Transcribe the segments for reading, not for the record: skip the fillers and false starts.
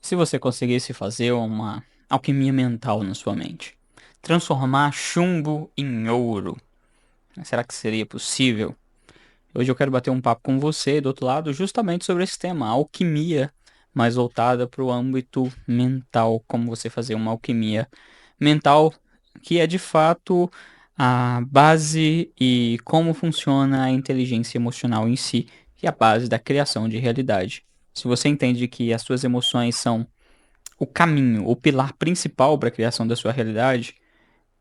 Se você conseguisse fazer uma alquimia mental na sua mente, transformar chumbo em ouro, será que seria possível? Hoje eu quero bater um papo com você do outro lado justamente sobre esse tema, alquimia, mais voltada para o âmbito mental, como você fazer uma alquimia mental, que é de fato a base e como funciona a inteligência emocional em si, e a base da criação de realidade. Se você entende que as suas emoções são o caminho, o pilar principal para a criação da sua realidade,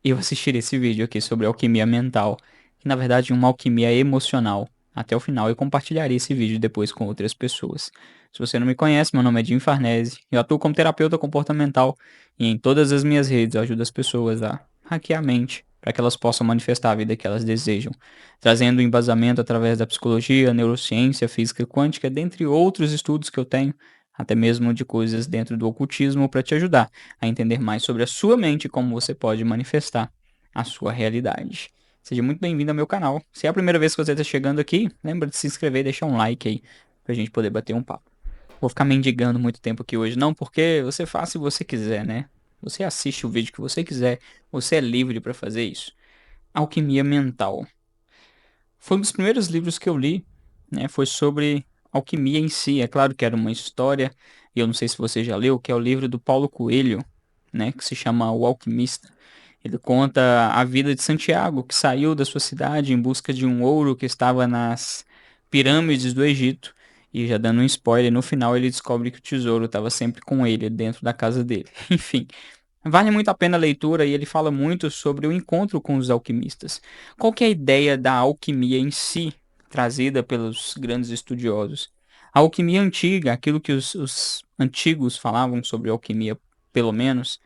eu assistir esse vídeo aqui sobre alquimia mental, que na verdade é uma alquimia emocional, até o final e compartilharia esse vídeo depois com outras pessoas. Se você não me conhece, meu nome é Jim Farnese, eu atuo como terapeuta comportamental e em todas as minhas redes eu ajudo as pessoas a hackear a mente para que elas possam manifestar a vida que elas desejam, trazendo embasamento através da psicologia, neurociência, física quântica, dentre outros estudos que eu tenho, até mesmo de coisas dentro do ocultismo para te ajudar a entender mais sobre a sua mente e como você pode manifestar a sua realidade. Seja muito bem-vindo ao meu canal. Se é a primeira vez que você está chegando aqui, lembra de se inscrever e deixar um like aí pra gente poder bater um papo. Vou ficar mendigando muito tempo aqui hoje, não, porque você faz se você quiser, né? Você assiste o vídeo que você quiser, você é livre para fazer isso. Alquimia Mental. Foi um dos primeiros livros que eu li, né? Foi sobre alquimia em si. É claro que era uma história, e eu não sei se você já leu, que é o livro do Paulo Coelho, né? Que se chama O Alquimista. Ele conta a vida de Santiago, que saiu da sua cidade em busca de um ouro que estava nas pirâmides do Egito. E já dando um spoiler, no final ele descobre que o tesouro estava sempre com ele, dentro da casa dele. Enfim, vale muito a pena a leitura e ele fala muito sobre o encontro com os alquimistas. Qual que é a ideia da alquimia em si, trazida pelos grandes estudiosos? A alquimia antiga, aquilo que os antigos falavam sobre alquimia, pelo menos,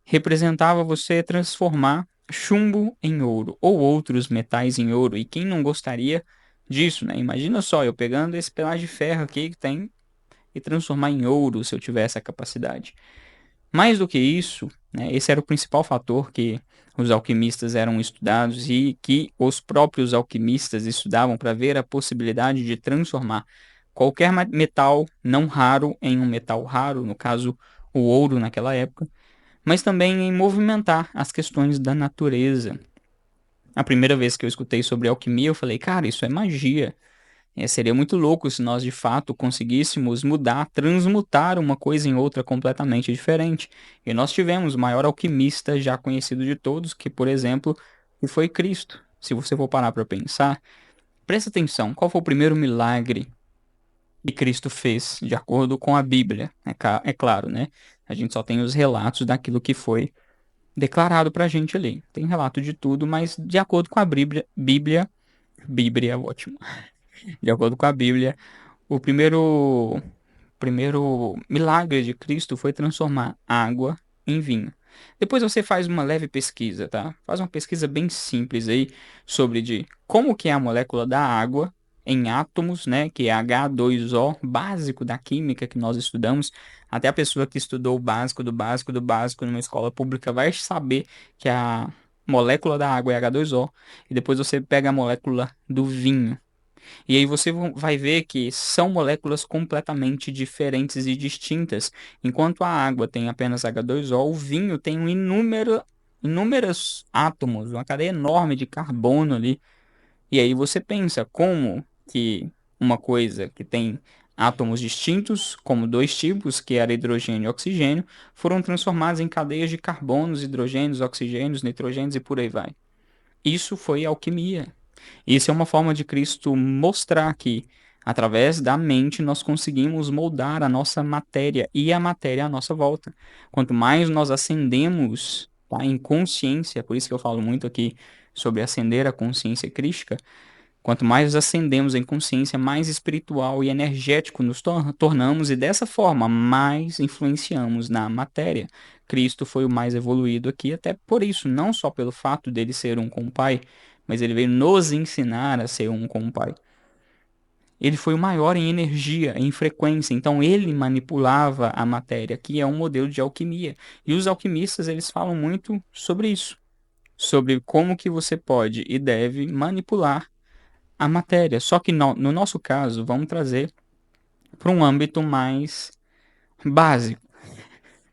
representava você transformar chumbo em ouro ou outros metais em ouro. E quem não gostaria disso, né? Imagina só eu pegando esse pedaço de ferro aqui que tem e transformar em ouro se eu tivesse a capacidade. Mais do que isso, né, esse era o principal fator que os alquimistas eram estudados e que os próprios alquimistas estudavam para ver a possibilidade de transformar qualquer metal não raro em um metal raro, no caso o ouro naquela época, mas também em movimentar as questões da natureza. A primeira vez que eu escutei sobre alquimia, eu falei, cara, isso é magia. Seria muito louco se nós de fato conseguíssemos mudar, transmutar uma coisa em outra completamente diferente. E nós tivemos o maior alquimista já conhecido de todos, que, por exemplo, que foi Cristo. Se você for parar para pensar, presta atenção, qual foi o primeiro milagre que Cristo fez, de acordo com a Bíblia? É claro, né? A gente só tem os relatos daquilo que foi declarado para a gente ali. Tem relato de tudo, mas de acordo com a Bíblia é ótimo. De acordo com a Bíblia, o primeiro milagre de Cristo foi transformar água em vinho. Depois você faz uma leve pesquisa, tá? Faz uma pesquisa bem simples aí sobre de como que é a molécula da água em átomos, né? Que é H2O, básico da química que nós estudamos. Até a pessoa que estudou o básico do básico do básico numa escola pública vai saber que a molécula da água é H2O. E depois você pega a molécula do vinho. E aí você vai ver que são moléculas completamente diferentes e distintas. Enquanto a água tem apenas H2O, o vinho tem inúmeros átomos, uma cadeia enorme de carbono ali. E aí você pensa como que uma coisa que tem átomos distintos, como dois tipos, que era hidrogênio e oxigênio, foram transformados em cadeias de carbonos, hidrogênios, oxigênios, nitrogênios e por aí vai. Isso foi alquimia. Isso é uma forma de Cristo mostrar que, através da mente, nós conseguimos moldar a nossa matéria e a matéria à nossa volta. Quanto mais nós ascendemos, tá, em consciência, por isso que eu falo muito aqui sobre ascender a consciência crística, quanto mais ascendemos em consciência, mais espiritual e energético nos tornamos e dessa forma mais influenciamos na matéria. Cristo foi o mais evoluído aqui, até por isso, não só pelo fato dele ser um com o Pai, mas ele veio nos ensinar a ser um com o Pai. Ele foi o maior em energia, em frequência, então ele manipulava a matéria, que é um modelo de alquimia. E os alquimistas, eles falam muito sobre isso, sobre como que você pode e deve manipular a matéria. Só que no nosso caso, vamos trazer para um âmbito mais básico.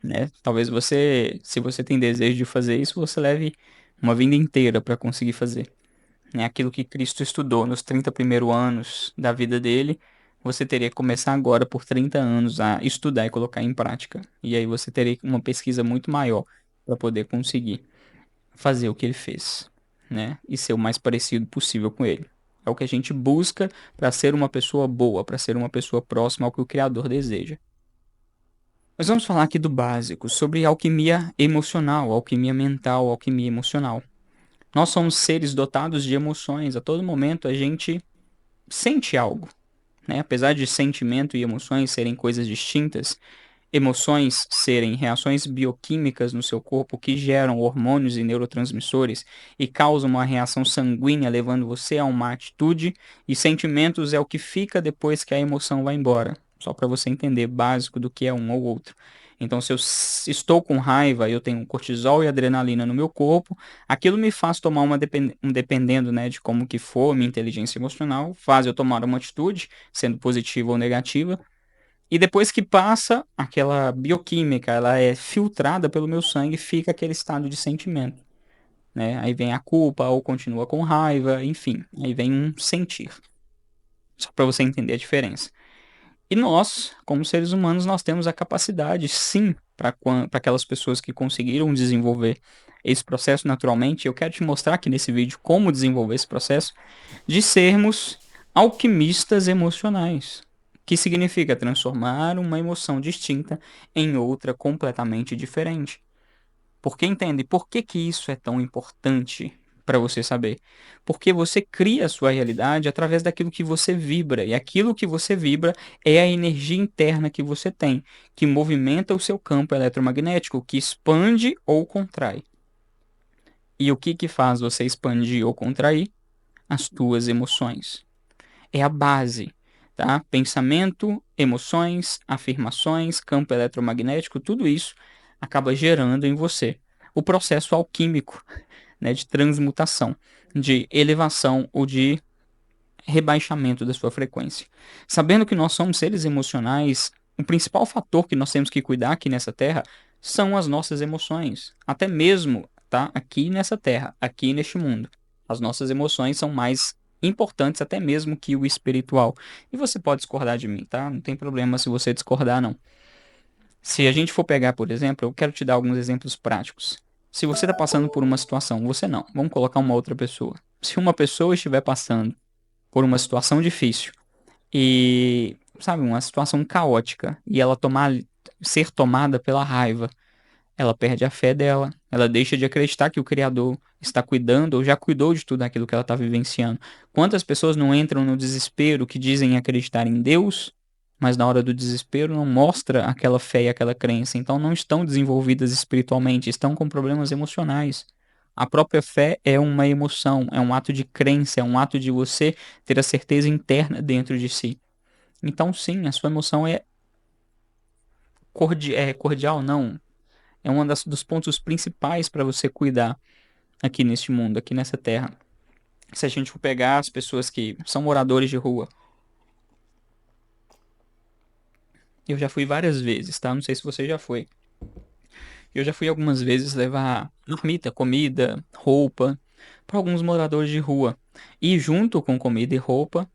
né? Talvez você, se você tem desejo de fazer isso, você leve uma vida inteira para conseguir fazer. Né? Aquilo que Cristo estudou nos 30 primeiros anos da vida dele, você teria que começar agora por 30 anos a estudar e colocar em prática. E aí você teria uma pesquisa muito maior para poder conseguir fazer o que ele fez, né? E ser o mais parecido possível com ele. É o que a gente busca para ser uma pessoa boa, para ser uma pessoa próxima ao que o Criador deseja. Mas vamos falar aqui do básico, sobre alquimia emocional, alquimia mental, alquimia emocional. Nós somos seres dotados de emoções. A todo momento a gente sente algo, né? Apesar de sentimento e emoções serem coisas distintas, emoções serem reações bioquímicas no seu corpo que geram hormônios e neurotransmissores e causam uma reação sanguínea, levando você a uma atitude, e sentimentos é o que fica depois que a emoção vai embora. Só para você entender básico do que é um ou outro. Então, se eu estou com raiva, eu tenho cortisol e adrenalina no meu corpo, aquilo me faz tomar dependendo, né, de como que for minha inteligência emocional, faz eu tomar uma atitude, sendo positiva ou negativa, e depois que passa, aquela bioquímica, ela é filtrada pelo meu sangue, fica aquele estado de sentimento, né? Aí vem a culpa, ou continua com raiva, enfim, aí vem um sentir. Só para você entender a diferença. E nós, como seres humanos, nós temos a capacidade, sim, para aquelas pessoas que conseguiram desenvolver esse processo naturalmente. Eu quero te mostrar aqui nesse vídeo como desenvolver esse processo, de sermos alquimistas emocionais, que significa transformar uma emoção distinta em outra completamente diferente. Porque entende por que que isso é tão importante para você saber? Porque você cria a sua realidade através daquilo que você vibra, e aquilo que você vibra é a energia interna que você tem, que movimenta o seu campo eletromagnético, que expande ou contrai. E o que que faz você expandir ou contrair? As tuas emoções. É a base, tá? Pensamento, emoções, afirmações, campo eletromagnético, tudo isso acaba gerando em você o processo alquímico, né, de transmutação, de elevação ou de rebaixamento da sua frequência. Sabendo que nós somos seres emocionais, o principal fator que nós temos que cuidar aqui nessa terra são as nossas emoções, até mesmo, tá? Aqui nessa terra, aqui neste mundo. As nossas emoções são mais importantes até mesmo que o espiritual. E você pode discordar de mim, tá? Não tem problema se você discordar, não. Se a gente for pegar, por exemplo, eu quero te dar alguns exemplos práticos. Se você está passando por uma situação, você não, vamos colocar uma outra pessoa. Se uma pessoa estiver passando por uma situação difícil e, sabe, uma situação caótica e ela ser tomada pela raiva, ela perde a fé dela, ela deixa de acreditar que o Criador está cuidando ou já cuidou de tudo aquilo que ela está vivenciando. Quantas pessoas não entram no desespero que dizem acreditar em Deus, mas na hora do desespero não mostra aquela fé e aquela crença, então não estão desenvolvidas espiritualmente, estão com problemas emocionais. A própria fé é uma emoção, é um ato de crença, é um ato de você ter a certeza interna dentro de si. Então, sim, a sua emoção é, é cordial, não. É um dos pontos principais para você cuidar aqui neste mundo, aqui nessa terra. Se a gente for pegar as pessoas que são moradores de rua, eu já fui várias vezes, tá? Não sei se você já foi. Eu já fui algumas vezes levar marmita, comida, roupa para alguns moradores de rua. E junto com comida e roupa,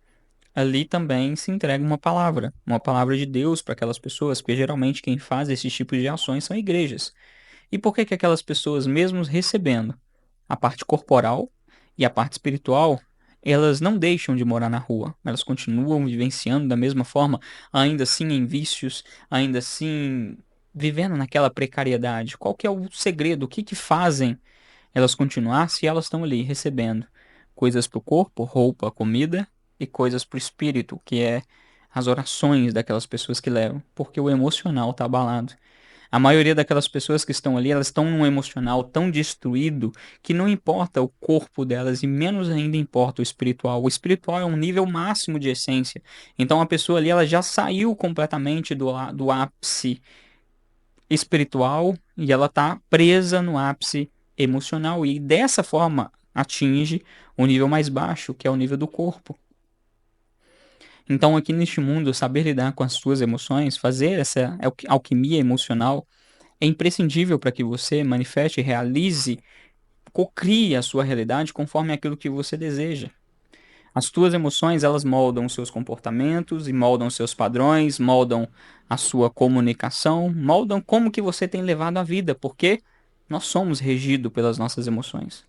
ali também se entrega uma palavra de Deus para aquelas pessoas, porque geralmente quem faz esses tipos de ações são igrejas. E por que que aquelas pessoas, mesmo recebendo a parte corporal e a parte espiritual, elas não deixam de morar na rua, elas continuam vivenciando da mesma forma, ainda assim em vícios, ainda assim vivendo naquela precariedade? Qual que é o segredo? O que que fazem elas continuar se elas estão ali recebendo coisas para o corpo, roupa, comida, e coisas para o espírito, que é as orações daquelas pessoas que levam, porque o emocional está abalado. A maioria daquelas pessoas que estão ali, elas estão num emocional tão destruído que não importa o corpo delas e menos ainda importa o espiritual. O espiritual é um nível máximo de essência. Então a pessoa ali, ela já saiu completamente do ápice espiritual e ela está presa no ápice emocional e dessa forma atinge o nível mais baixo, que é o nível do corpo. Então aqui neste mundo, saber lidar com as suas emoções, fazer essa alquimia emocional, é imprescindível para que você manifeste, realize, cocrie a sua realidade conforme aquilo que você deseja. As tuas emoções, elas moldam os seus comportamentos e moldam os seus padrões, moldam a sua comunicação, moldam como que você tem levado a vida, porque nós somos regidos pelas nossas emoções.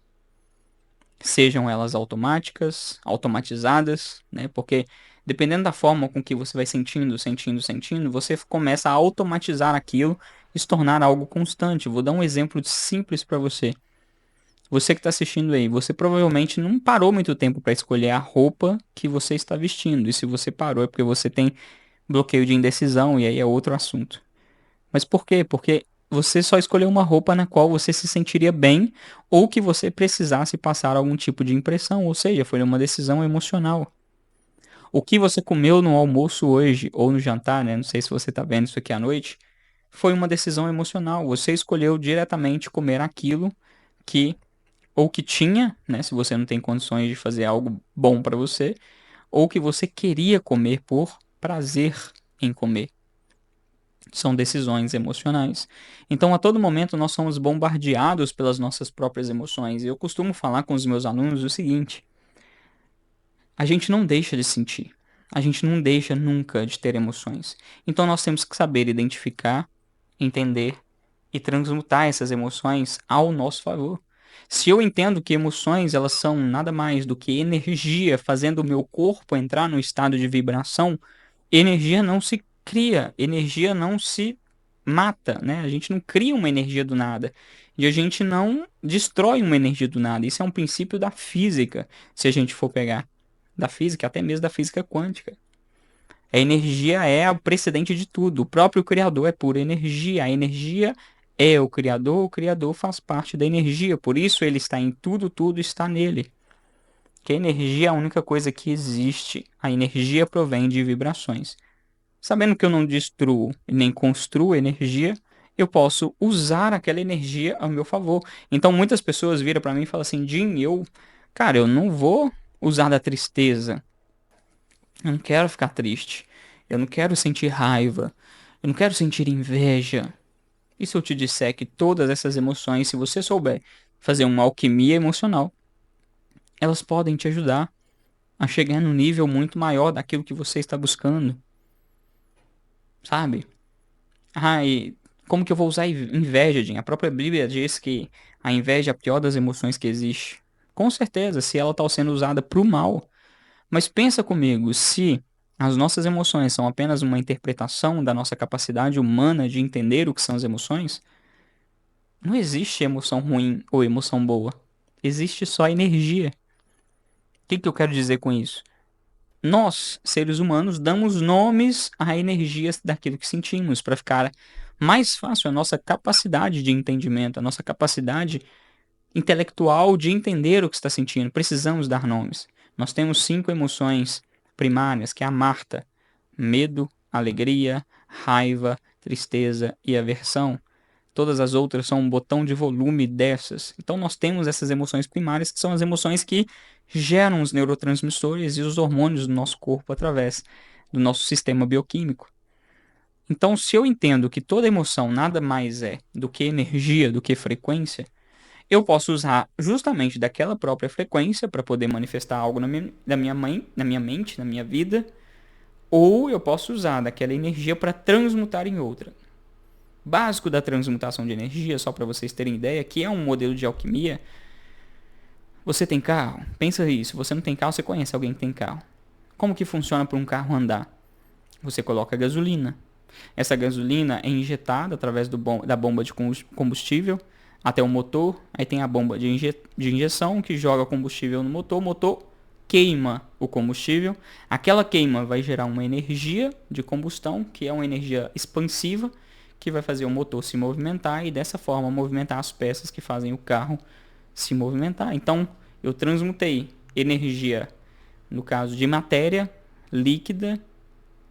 Sejam elas automáticas, automatizadas, né? Porque dependendo da forma com que você vai sentindo, você começa a automatizar aquilo e se tornar algo constante. Vou dar um exemplo simples para você. Você que está assistindo aí, você provavelmente não parou muito tempo para escolher a roupa que você está vestindo. E se você parou é porque você tem bloqueio de indecisão e aí é outro assunto. Mas por quê? Porque você só escolheu uma roupa na qual você se sentiria bem ou que você precisasse passar algum tipo de impressão, ou seja, foi uma decisão emocional. O que você comeu no almoço hoje ou no jantar, né? Não sei se você está vendo isso aqui à noite, foi uma decisão emocional. Você escolheu diretamente comer aquilo que ou que tinha, né, se você não tem condições de fazer algo bom para você, ou que você queria comer por prazer em comer. São decisões emocionais. Então, a todo momento, nós somos bombardeados pelas nossas próprias emoções. E eu costumo falar com os meus alunos o seguinte: a gente não deixa de sentir. A gente não deixa nunca de ter emoções. Então, nós temos que saber identificar, entender e transmutar essas emoções ao nosso favor. Se eu entendo que emoções elas são nada mais do que energia fazendo o meu corpo entrar num estado de vibração, energia não se cria, energia não se mata, né? A gente não cria uma energia do nada e a gente não destrói uma energia do nada. Isso é um princípio da física, se a gente for pegar da física, até mesmo da física quântica. A energia é o precedente de tudo. O próprio Criador é pura energia. A energia é o Criador faz parte da energia. Por isso ele está em tudo, tudo está nele. Que a energia é a única coisa que existe. A energia provém de vibrações. Sabendo que eu não destruo nem construo energia, eu posso usar aquela energia ao meu favor. Então muitas pessoas viram para mim e falam assim: Jim, cara, eu não vou usar da tristeza. Eu não quero ficar triste. Eu não quero sentir raiva. Eu não quero sentir inveja. E se eu te disser que todas essas emoções, se você souber fazer uma alquimia emocional, elas podem te ajudar a chegar num nível muito maior daquilo que você está buscando. Sabe? E como que eu vou usar inveja, Jim? A própria Bíblia diz que a inveja é a pior das emoções que existe. Com certeza, se ela está sendo usada para o mal. Mas pensa comigo, se as nossas emoções são apenas uma interpretação da nossa capacidade humana de entender o que são as emoções, não existe emoção ruim ou emoção boa. Existe só energia. O que eu quero dizer com isso? Nós, seres humanos, damos nomes a energias daquilo que sentimos para ficar mais fácil a nossa capacidade de entendimento, a nossa capacidade intelectual de entender o que está sentindo. Precisamos dar nomes. Nós temos 5 emoções primárias, que é a Marta: medo, alegria, raiva, tristeza e aversão. Todas as outras são um botão de volume dessas. Então nós temos essas emoções primárias, que são as emoções que geram os neurotransmissores e os hormônios do nosso corpo através do nosso sistema bioquímico. Então, se eu entendo que toda emoção nada mais é do que energia, do que frequência, eu posso usar justamente daquela própria frequência para poder manifestar algo na minha mente, na minha vida, ou eu posso usar daquela energia para transmutar em outra. Básico da transmutação de energia, só para vocês terem ideia, que é um modelo de alquimia. Você tem carro? Pensa isso. Você não tem carro, você conhece alguém que tem carro. Como que funciona para um carro andar? Você coloca gasolina. Essa gasolina é injetada através da bomba de combustível até o motor. Aí tem a bomba de injeção que joga combustível no motor. O motor queima o combustível. Aquela queima vai gerar uma energia de combustão, que é uma energia expansiva, que vai fazer o motor se movimentar e dessa forma movimentar as peças que fazem o carro se movimentar. Então, eu transmutei energia, no caso de matéria líquida,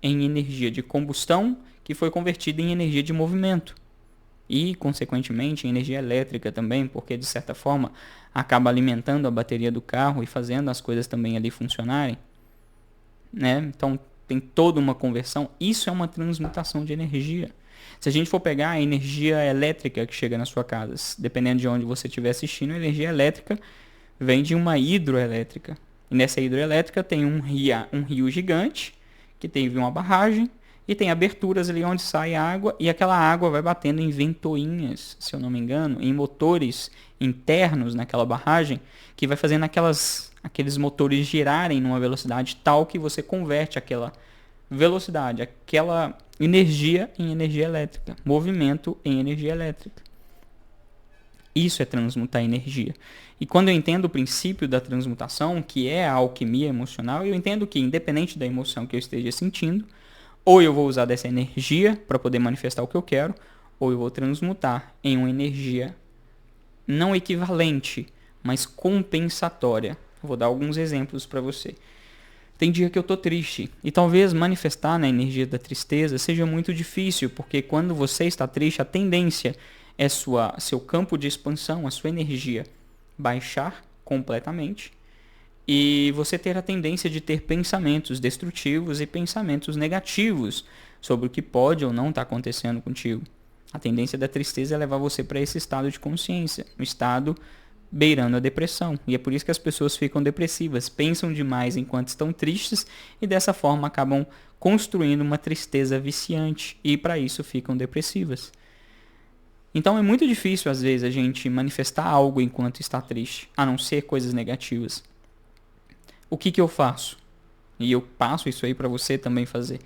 em energia de combustão, que foi convertida em energia de movimento. E, consequentemente, em energia elétrica também, porque, de certa forma, acaba alimentando a bateria do carro e fazendo as coisas também ali funcionarem. Né? Então, tem toda uma conversão. Isso é uma transmutação de energia. Se a gente for pegar a energia elétrica que chega na sua casa, dependendo de onde você estiver assistindo, a energia elétrica vem de uma hidroelétrica. E nessa hidroelétrica tem um rio gigante, que teve uma barragem, e tem aberturas ali onde sai água, e aquela água vai batendo em ventoinhas, se eu não me engano, em motores internos naquela barragem, que vai fazendo aqueles motores girarem numa velocidade tal que você converte aquela velocidade, aquela energia em energia elétrica, movimento em energia elétrica. Isso é transmutar energia. E quando eu entendo o princípio da transmutação, que é a alquimia emocional, eu entendo que, independente da emoção que eu esteja sentindo, ou eu vou usar dessa energia para poder manifestar o que eu quero, ou eu vou transmutar em uma energia não equivalente, mas compensatória. Eu vou dar alguns exemplos para você. Tem dia que eu tô triste, e talvez manifestar na energia da tristeza seja muito difícil, porque quando você está triste, a tendência é seu campo de expansão, a sua energia baixar completamente, e você ter a tendência de ter pensamentos destrutivos e pensamentos negativos sobre o que pode ou não estar acontecendo contigo. A tendência da tristeza é levar você para esse estado de consciência, um estado beirando a depressão. E é por isso que as pessoas ficam depressivas, pensam demais enquanto estão tristes e dessa forma acabam construindo uma tristeza viciante e para isso ficam depressivas. Então é muito difícil às vezes a gente manifestar algo enquanto está triste, a não ser coisas negativas. O que eu faço? E eu passo isso aí para você também fazer.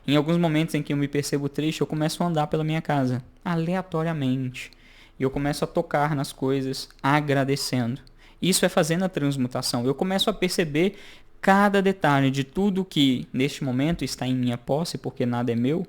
Em alguns momentos em que eu me percebo triste, eu começo a andar pela minha casa, aleatoriamente. E eu começo a tocar nas coisas, agradecendo. Isso é fazendo a transmutação. Eu começo a perceber cada detalhe de tudo que neste momento está em minha posse, porque nada é meu.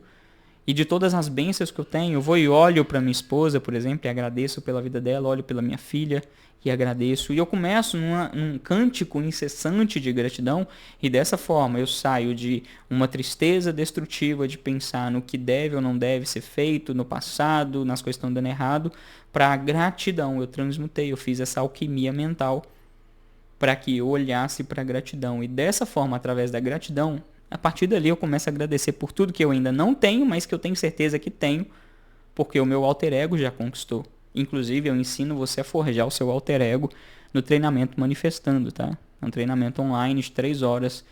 E de todas as bênçãos que eu tenho, eu vou e olho para minha esposa, por exemplo, e agradeço pela vida dela, olho pela minha filha e agradeço. E eu começo num cântico incessante de gratidão, e dessa forma eu saio de uma tristeza destrutiva de pensar no que deve ou não deve ser feito, no passado, nas coisas que estão dando errado, para a gratidão. Eu transmutei, eu fiz essa alquimia mental para que eu olhasse para a gratidão. E dessa forma, através da gratidão, a partir dali eu começo a agradecer por tudo que eu ainda não tenho, mas que eu tenho certeza que tenho, porque o meu alter ego já conquistou. Inclusive, eu ensino você a forjar o seu alter ego no treinamento Manifestando, tá? É um treinamento online de 3 horas,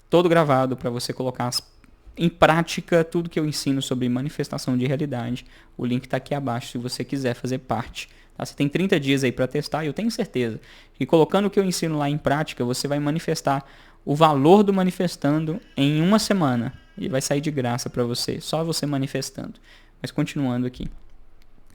todo gravado para você colocar em prática tudo que eu ensino sobre manifestação de realidade. O link está aqui abaixo se você quiser fazer parte. Tá? Você tem 30 dias aí para testar e eu tenho certeza que colocando o que eu ensino lá em prática, você vai manifestar o valor do Manifestando em 1 semana. E vai sair de graça para você, só você manifestando. Mas continuando aqui.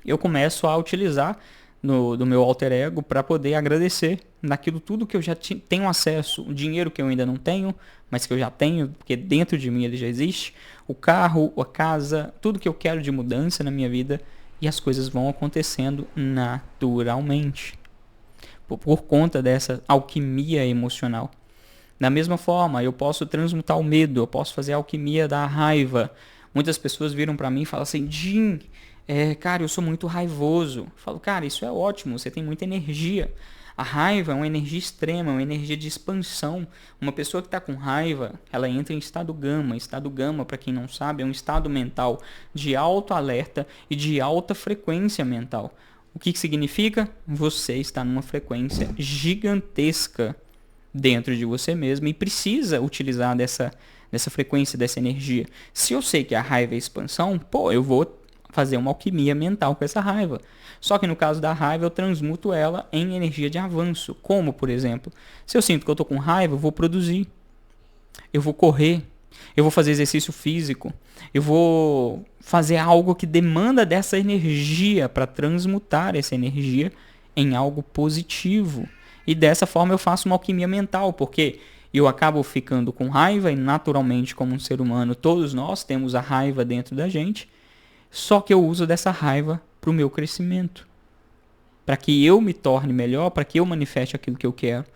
Eu começo a utilizar do meu alter ego para poder agradecer naquilo tudo que eu já tenho acesso. O dinheiro que eu ainda não tenho, mas que eu já tenho, porque dentro de mim ele já existe. O carro, a casa, tudo que eu quero de mudança na minha vida. E as coisas vão acontecendo naturalmente. Por conta dessa alquimia emocional. Da mesma forma, eu posso transmutar o medo, eu posso fazer a alquimia da raiva. Muitas pessoas viram para mim e falam assim, Jim, cara, eu sou muito raivoso. Eu falo, cara, isso é ótimo, você tem muita energia. A raiva é uma energia extrema, é uma energia de expansão. Uma pessoa que está com raiva, ela entra em estado gama. Estado gama, para quem não sabe, é um estado mental de alto alerta e de alta frequência mental. O que significa? Você está numa frequência gigantesca dentro de você mesmo e precisa utilizar dessa frequência, dessa energia. Se eu sei que a raiva é expansão, eu vou fazer uma alquimia mental com essa raiva. Só que no caso da raiva, eu transmuto ela em energia de avanço. Como, por exemplo, se eu sinto que eu estou com raiva, eu vou produzir. Eu vou correr. Eu vou fazer exercício físico. Eu vou fazer algo que demanda dessa energia para transmutar essa energia em algo positivo. E dessa forma eu faço uma alquimia mental, porque eu acabo ficando com raiva e naturalmente como um ser humano, todos nós temos a raiva dentro da gente, só que eu uso dessa raiva para o meu crescimento, para que eu me torne melhor, para que eu manifeste aquilo que eu quero.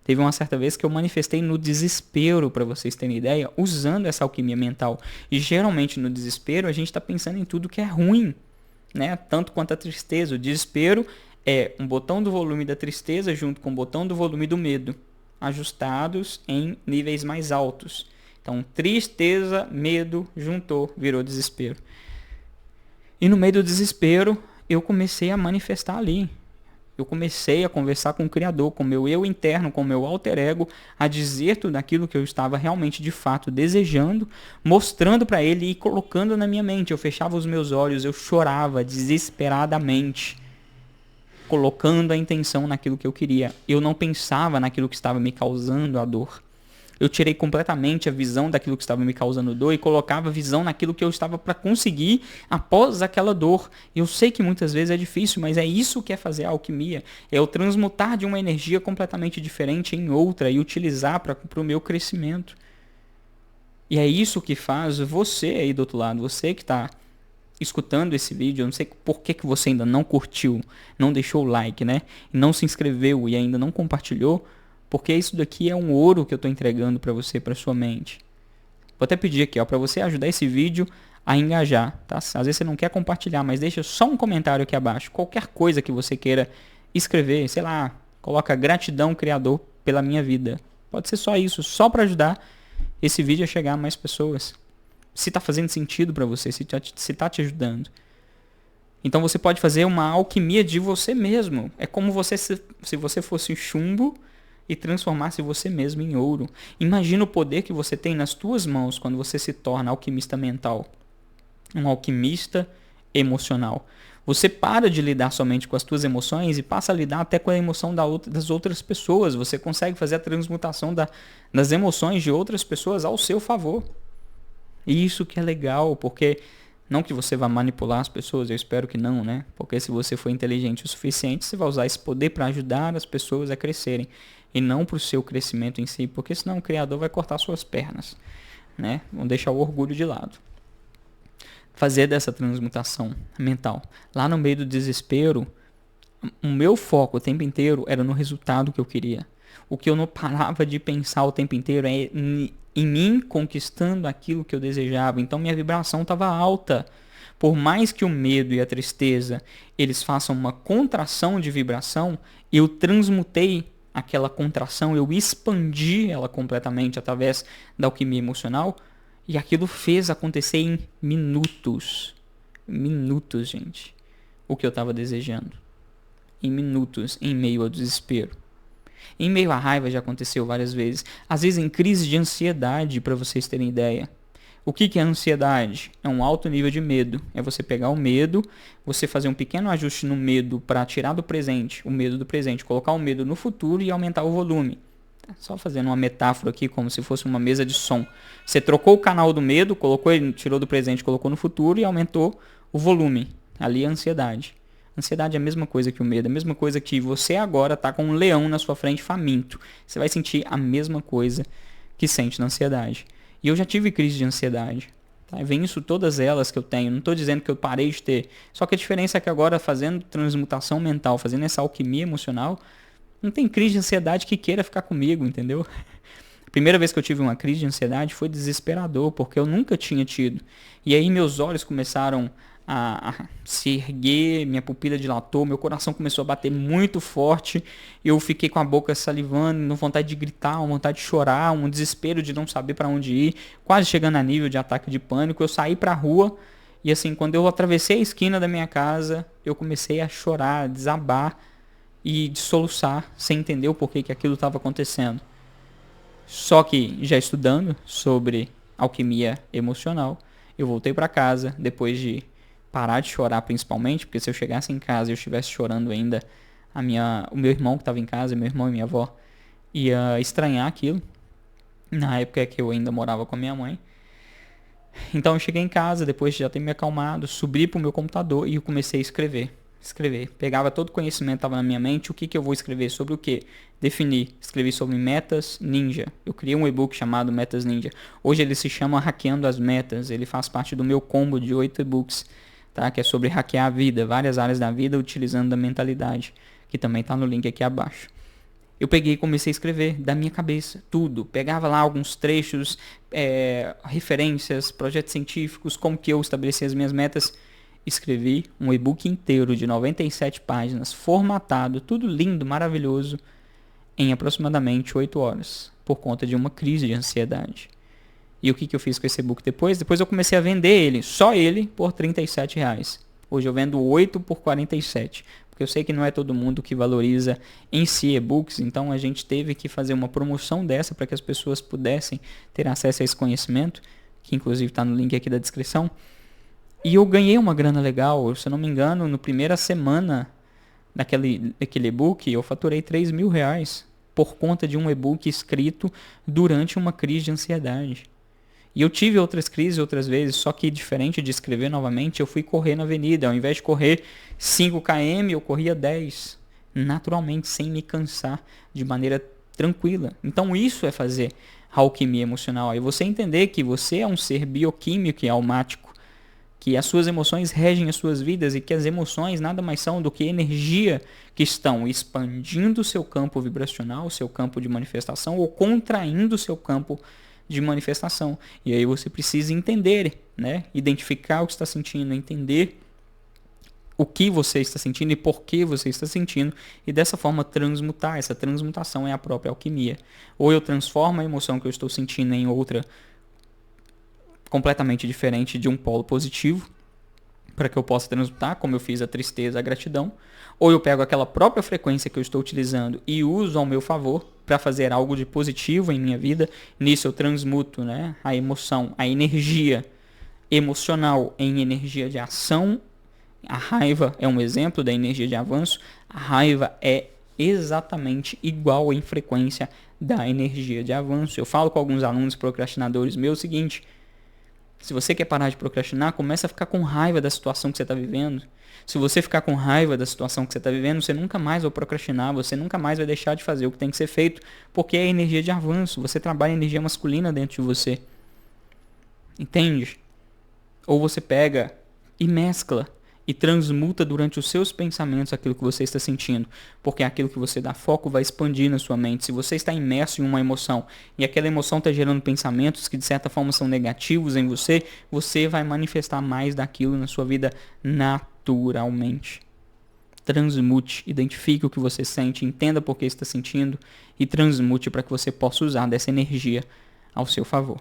Teve uma certa vez que eu manifestei no desespero, para vocês terem ideia, usando essa alquimia mental. E geralmente no desespero a gente está pensando em tudo que é ruim, né? Tanto quanto a tristeza. O desespero é um botão do volume da tristeza junto com o botão do volume do medo, ajustados em níveis mais altos. Então, tristeza, medo, juntou, virou desespero. E no meio do desespero, eu comecei a manifestar ali. Eu comecei a conversar com o Criador, com o meu eu interno, com o meu alter ego, a dizer tudo aquilo que eu estava realmente de fato desejando, mostrando para ele e colocando na minha mente. Eu fechava os meus olhos, eu chorava desesperadamente, colocando a intenção naquilo que eu queria. Eu não pensava naquilo que estava me causando a dor. Eu tirei completamente a visão daquilo que estava me causando dor e colocava a visão naquilo que eu estava para conseguir após aquela dor. Eu sei que muitas vezes é difícil, mas é isso que é fazer a alquimia. É o transmutar de uma energia completamente diferente em outra e utilizar para o meu crescimento. E é isso que faz você aí do outro lado, você que está escutando esse vídeo, eu não sei por que você ainda não curtiu, não deixou o like, né? Não se inscreveu e ainda não compartilhou, porque isso daqui é um ouro que eu estou entregando para você, para sua mente. Vou até pedir aqui, ó, para você ajudar esse vídeo a engajar, tá? Às vezes você não quer compartilhar, mas deixa só um comentário aqui abaixo, qualquer coisa que você queira escrever, sei lá, coloca gratidão Criador pela minha vida. Pode ser só isso, só para ajudar esse vídeo a chegar a mais pessoas. Se está fazendo sentido para você, se está te ajudando. Então você pode fazer uma alquimia de você mesmo. É como você se você fosse chumbo e transformasse você mesmo em ouro. Imagina o poder que você tem nas tuas mãos quando você se torna alquimista mental. Um alquimista emocional. Você para de lidar somente com as tuas emoções e passa a lidar até com a emoção das outras pessoas. Você consegue fazer a transmutação das emoções de outras pessoas ao seu favor. E isso que é legal, porque não que você vá manipular as pessoas, eu espero que não, né? Porque se você for inteligente o suficiente, você vai usar esse poder para ajudar as pessoas a crescerem e não para o seu crescimento em si, porque senão o Criador vai cortar suas pernas, né? Vão deixar o orgulho de lado. Fazer dessa transmutação mental. Lá no meio do desespero, o meu foco o tempo inteiro era no resultado que eu queria. O que eu não parava de pensar o tempo inteiro é em mim conquistando aquilo que eu desejava. Então minha vibração estava alta. Por mais que o medo e a tristeza eles façam uma contração de vibração, eu transmutei aquela contração, eu expandi ela completamente através da alquimia emocional e aquilo fez acontecer em minutos. Minutos, gente. O que eu estava desejando. Em minutos, em meio ao desespero. Em meio à raiva já aconteceu várias vezes. Às vezes em crise de ansiedade, para vocês terem ideia. O que é ansiedade? É um alto nível de medo. É você pegar o medo, você fazer um pequeno ajuste no medo para tirar do presente, o medo do presente, colocar o medo no futuro e aumentar o volume. Só fazendo uma metáfora aqui, como se fosse uma mesa de som. Você trocou o canal do medo, colocou ele, tirou do presente, colocou no futuro e aumentou o volume. Ali é a ansiedade. Ansiedade é a mesma coisa que o medo, é a mesma coisa que você agora está com um leão na sua frente faminto. Você vai sentir a mesma coisa que sente na ansiedade. E eu já tive crise de ansiedade. Tá? Vem isso todas elas que eu tenho. Não estou dizendo que eu parei de ter. Só que a diferença é que agora, fazendo transmutação mental, fazendo essa alquimia emocional, não tem crise de ansiedade que queira ficar comigo, entendeu? A primeira vez que eu tive uma crise de ansiedade foi desesperador, porque eu nunca tinha tido. E aí meus olhos começaram a se erguer, minha pupila dilatou, meu coração começou a bater muito forte, eu fiquei com a boca salivando, com vontade de gritar, uma vontade de chorar, um desespero de não saber para onde ir, quase chegando a nível de ataque de pânico. Eu saí para a rua e assim, quando eu atravessei a esquina da minha casa, eu comecei a chorar, a desabar e de soluçar, sem entender o porquê que aquilo estava acontecendo. Só que já estudando sobre alquimia emocional, eu voltei para casa depois de parar de chorar, principalmente, porque se eu chegasse em casa e eu estivesse chorando ainda, o meu irmão que estava em casa, meu irmão e minha avó, ia estranhar aquilo. Na época que eu ainda morava com a minha mãe. Então eu cheguei em casa, depois de já ter me acalmado, subi pro meu computador e eu comecei a escrever. Pegava todo o conhecimento que estava na minha mente, o que eu vou escrever, sobre o que? Definir. Escrevi sobre metas ninja. Eu criei um e-book chamado Metas Ninja. Hoje ele se chama Hackeando as Metas. Ele faz parte do meu combo de 8 e-books, tá? Que é sobre hackear a vida, várias áreas da vida utilizando a mentalidade, que também está no link aqui abaixo. Eu peguei e comecei a escrever da minha cabeça, tudo. Pegava lá alguns trechos, referências, projetos científicos, como que eu estabeleci as minhas metas. Escrevi um e-book inteiro de 97 páginas, formatado, tudo lindo, maravilhoso, em aproximadamente 8 horas, por conta de uma crise de ansiedade. E o que eu fiz com esse e-book depois? Depois eu comecei a vender ele, só ele, por R$37. Hoje eu vendo 8 por 47. Porque eu sei que não é todo mundo que valoriza em si e-books, então a gente teve que fazer uma promoção dessa para que as pessoas pudessem ter acesso a esse conhecimento, que inclusive está no link aqui da descrição. E eu ganhei uma grana legal, se eu não me engano, na primeira semana daquele e-book, eu faturei R$ 3.000 por conta de um e-book escrito durante uma crise de ansiedade. E eu tive outras crises outras vezes, só que diferente de escrever novamente, eu fui correr na avenida. Ao invés de correr 5 km, eu corria 10, naturalmente, sem me cansar, de maneira tranquila. Então isso é fazer alquimia emocional. É você entender que você é um ser bioquímico e almático, que as suas emoções regem as suas vidas e que as emoções nada mais são do que energia que estão expandindo o seu campo vibracional, o seu campo de manifestação, ou contraindo o seu campo de manifestação. E aí você precisa entender, né? Identificar o que está sentindo, entender o que você está sentindo e por que você está sentindo, e dessa forma transmutar. Essa transmutação é a própria alquimia. Ou eu transformo a emoção que eu estou sentindo em outra completamente diferente de um polo positivo, para que eu possa transmutar, como eu fiz a tristeza, a gratidão, ou eu pego aquela própria frequência que eu estou utilizando e uso ao meu favor para fazer algo de positivo em minha vida. Nisso eu transmuto, né, a emoção, a energia emocional em energia de ação. A raiva é um exemplo da energia de avanço. A raiva é exatamente igual em frequência da energia de avanço. Eu falo com alguns alunos procrastinadores meus o seguinte: se você quer parar de procrastinar, começa a ficar com raiva da situação que você está vivendo. Se você ficar com raiva da situação que você está vivendo, você nunca mais vai procrastinar, você nunca mais vai deixar de fazer o que tem que ser feito, porque é energia de avanço, você trabalha energia masculina dentro de você. Entende? Ou você pega e mescla e transmuta durante os seus pensamentos aquilo que você está sentindo, porque aquilo que você dá foco vai expandir na sua mente. Se você está imerso em uma emoção e aquela emoção está gerando pensamentos que de certa forma são negativos em você, você vai manifestar mais daquilo na sua vida naturalmente. Transmute, identifique o que você sente, entenda por que está sentindo e transmute para que você possa usar dessa energia ao seu favor.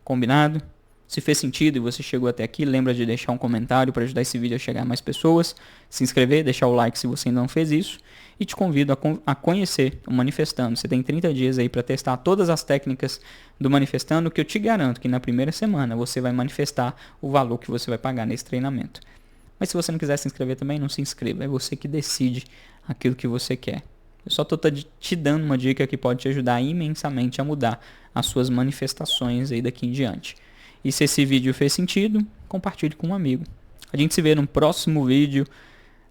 Combinado? Se fez sentido e você chegou até aqui, lembra de deixar um comentário para ajudar esse vídeo a chegar a mais pessoas, se inscrever, deixar o like se você ainda não fez isso, e te convido a conhecer o Manifestando. Você tem 30 dias aí para testar todas as técnicas do Manifestando, que eu te garanto que na primeira semana você vai manifestar o valor que você vai pagar nesse treinamento. Mas se você não quiser se inscrever também, não se inscreva, é você que decide aquilo que você quer. Eu só estou te dando uma dica que pode te ajudar imensamente a mudar as suas manifestações aí daqui em diante. E se esse vídeo fez sentido, compartilhe com um amigo. A gente se vê no próximo vídeo.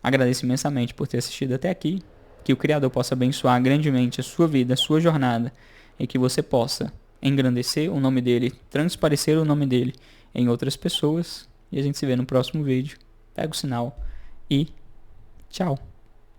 Agradeço imensamente por ter assistido até aqui. Que o Criador possa abençoar grandemente a sua vida, a sua jornada. E que você possa engrandecer o nome dele, transparecer o nome dele em outras pessoas. E a gente se vê no próximo vídeo. Pega o sinal e tchau.